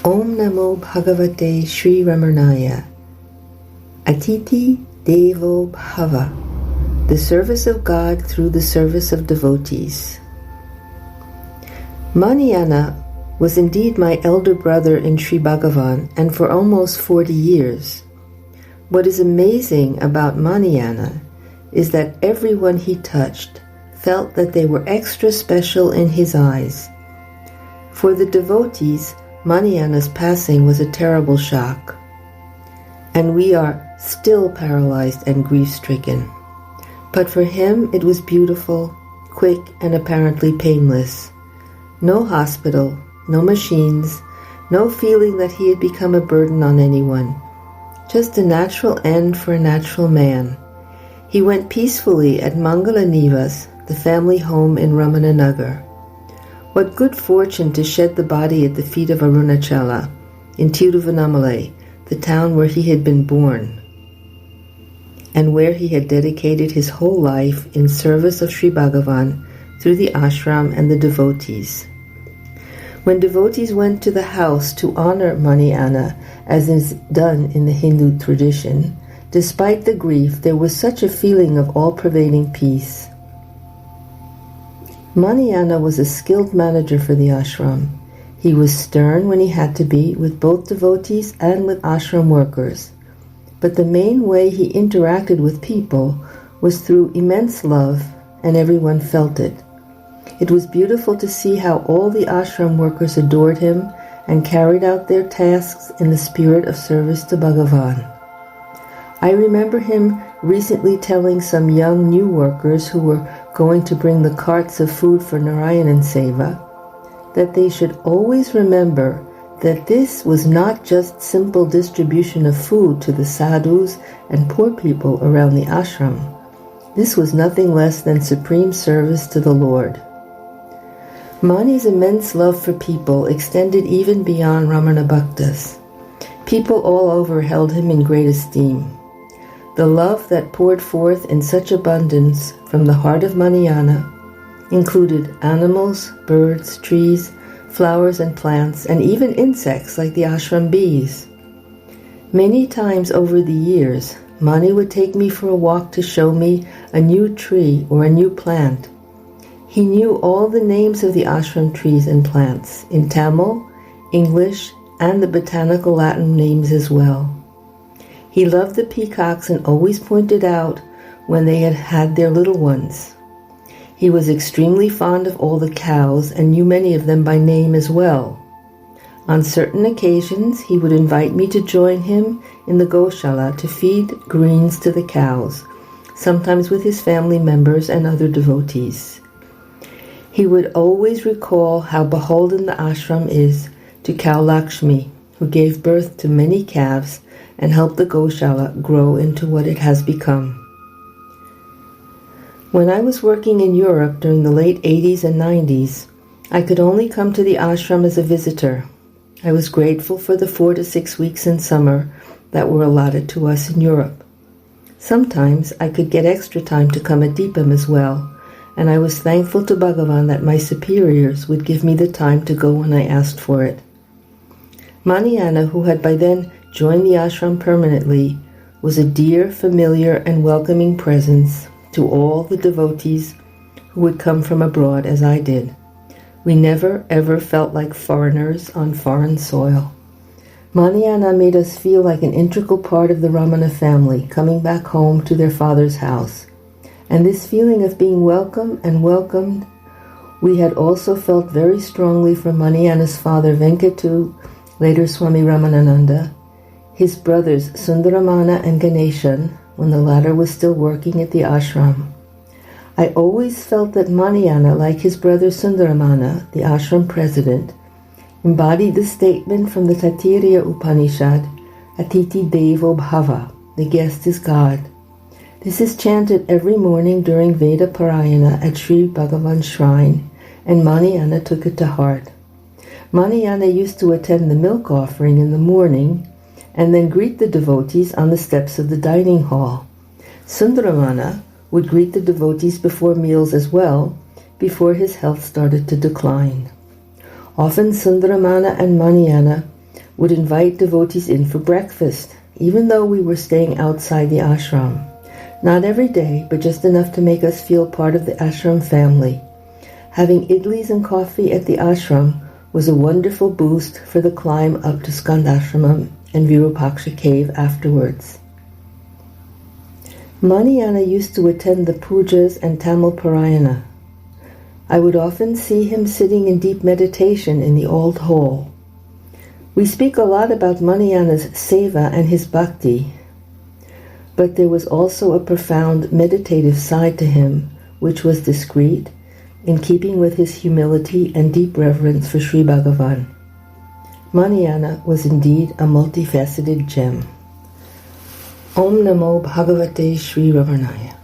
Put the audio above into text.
Om Namo Bhagavate Sri Ramanaya. Atithi Devo Bhava, the service of God through the service of devotees. Maniyana was indeed my elder brother in Sri Bhagavan, and for almost 40 years. What is amazing about Maniyana is that everyone he touched felt that they were extra special in his eyes. For the devotees, Maniyana's passing was a terrible shock, and we are still paralyzed and grief-stricken. But for him it was beautiful, quick, and apparently painless. No hospital, no machines, no feeling that he had become a burden on anyone. Just a natural end for a natural man. He went peacefully at Mangala Nivas, the family home in Ramananagar. What good fortune to shed the body at the feet of Arunachala, in Tiruvannamalai, the town where he had been born, and where he had dedicated his whole life in service of Sri Bhagavan through the ashram and the devotees. When devotees went to the house to honor Maniyana, as is done in the Hindu tradition, despite the grief, there was such a feeling of all-pervading peace. Maniyana was a skilled manager for the ashram. He was stern when he had to be, with both devotees and with ashram workers. But the main way he interacted with people was through immense love, and everyone felt it. It was beautiful to see how all the ashram workers adored him and carried out their tasks in the spirit of service to Bhagavan. I remember him recently telling some young new workers who were going to bring the carts of food for Narayanan Seva that they should always remember that this was not just simple distribution of food to the sadhus and poor people around the ashram. This was nothing less than supreme service to the Lord. Mani's immense love for people extended even beyond Ramana Bhaktas. People all over held him in great esteem. The love that poured forth in such abundance from the heart of Maniyana included animals, birds, trees, flowers and plants, and even insects like the ashram bees. Many times over the years, Mani would take me for a walk to show me a new tree or a new plant. He knew all the names of the ashram trees and plants, in Tamil, English, and the botanical Latin names as well. He loved the peacocks and always pointed out when they had had their little ones. He was extremely fond of all the cows and knew many of them by name as well. On certain occasions, he would invite me to join him in the Goshala to feed greens to the cows, sometimes with his family members and other devotees. He would always recall how beholden the ashram is to cow Lakshmi, who gave birth to many calves and helped the Goshala grow into what it has become. When I was working in Europe during the late 80s and 90s, I could only come to the ashram as a visitor. I was grateful for the 4 to 6 weeks in summer that were allotted to us in Europe. Sometimes I could get extra time to come at Deepam as well, and I was thankful to Bhagavan that my superiors would give me the time to go when I asked for it. Maniyana, who had by then joined the ashram permanently, was a dear, familiar, and welcoming presence to all the devotees who would come from abroad as I did. We never ever felt like foreigners on foreign soil. Maniyana made us feel like an integral part of the Ramana family coming back home to their father's house. And this feeling of being welcome and welcomed, we had also felt very strongly from Maniyana's father Venkatu, later Swami Ramananda, his brothers Sundaramana and Ganeshan, when the latter was still working at the ashram. I always felt that Maniyana, like his brother Sundaramana, the ashram president, embodied the statement from the Taittiriya Upanishad, Atithi Devo Bhava, the guest is God. This is chanted every morning during Veda Parayana at Sri Bhagavan shrine, and Maniyana took it to heart. Maniyana used to attend the milk offering in the morning and then greet the devotees on the steps of the dining hall. Sundaramana would greet the devotees before meals as well, before his health started to decline. Often Sundaramana and Maniyana would invite devotees in for breakfast, even though we were staying outside the ashram. Not every day, but just enough to make us feel part of the ashram family. Having idlis and coffee at the ashram was a wonderful boost for the climb up to Skandashramam and Virupaksha cave afterwards. Maniyana used to attend the pujas and Tamil Parayana. I would often see him sitting in deep meditation in the old hall. We speak a lot about Maniyana's seva and his bhakti, but there was also a profound meditative side to him, which was discreet, in keeping with his humility and deep reverence for Sri Bhagavan. Maniyana was indeed a multifaceted gem. Om Namo Bhagavate Sri Ramanaya.